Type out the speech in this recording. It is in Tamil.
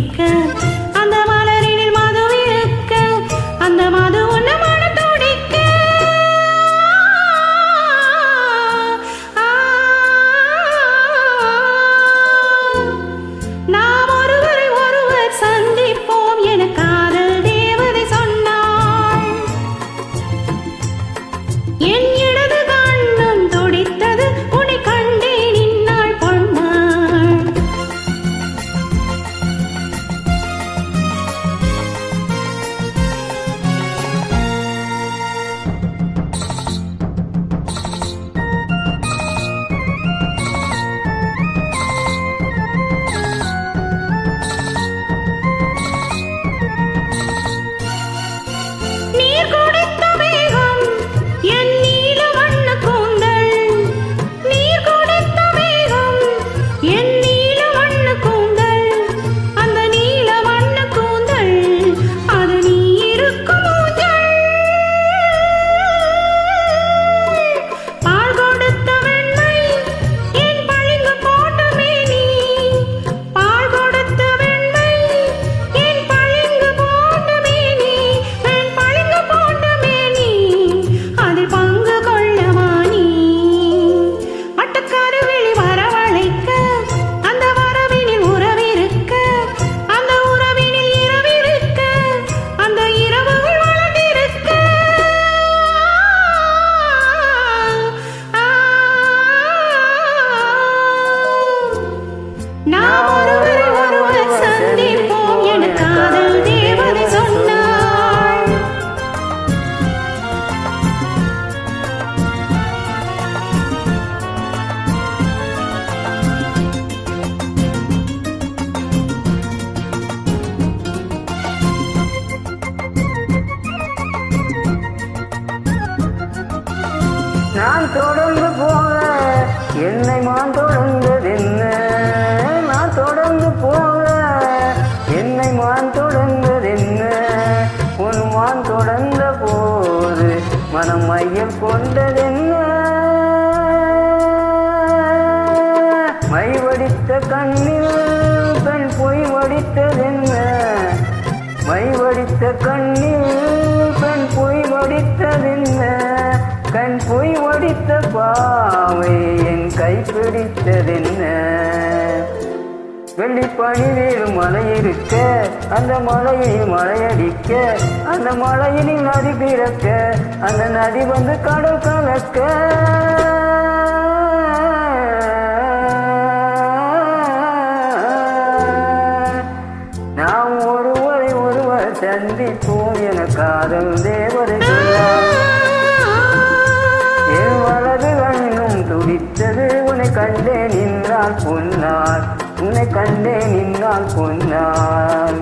துடிக்க அந்த மலரினில் மது இருக்க அந்த மது உன்ன மன துடிக்க நாம் ஒருவரை ஒருவர் சந்திப்போம் என காதல் தேவதை சொன்னாள். என் இடது கண்ணும் துடித்தது உன்னை கண்டேன் இந்நாள் பொன்னாள். நீர் குடித்த மேகம் என் நீல வண்ண கூந்தல் நீர் குடித்த மேகம் என் நீல வண்ண கூந்தல் அந்த நீல வண்ண கூந்தல் அது நீ இருக்கும் ஊஞ்சல். பால் கொடுத்த வெண்மை என் பளிங்கு போட்ட மேனி பால் கொடுத்த வெண்மை என் பளிங்கு போட்ட மேனி என் பளிங்கு போட்ட மேனி அதில் பங்கு கொள்ளவானி பட்டுக்கருவிழி வரவழைக்க அந்த வரவினில் உறவிருக்க அந்த உறவினில் இரவிருக்க அந்த இரவுகள் வளர்ந்திருக்க நாம் ஒருவரை ஒருவர் சந்திப்போம் என காதல் தேவதை சொன்னாள். நான் தொடர்ந்து போக என்னை மான் தொடர்ந்ததென்ன நான் தொடர்ந்து போக என்னை மான் தொடர்ந்ததென்ன உன் மான் தொடர்ந்த போது மனம் மையம் கொண்டதென்ன மை வடித்த கண்ணில் பெண் பொய் வடித்ததென்ன மை வடித்த கண்ணில் பெண் பொய் வடித்ததென்ன கண் பொய் வடித்த பாவை என் கை பிடித்ததென்ன வெள்ளிப்பனி வேறு மலை இருக்க அந்த மலையில் மழையடிக்க அந்த மலையினில் நதி பிறக்க அந்த நதி வந்து கடல் கலக்க நாம் ஒருவரை ஒருவர் சந்திப்போம் என காதல் தேவதை சொன்னார். என் வலது கண்ணும் துடித்தது உன்னை கண்டே நின்றால் பொன்னார் உன்னை கண்டே நின்றால் பொன்னார்.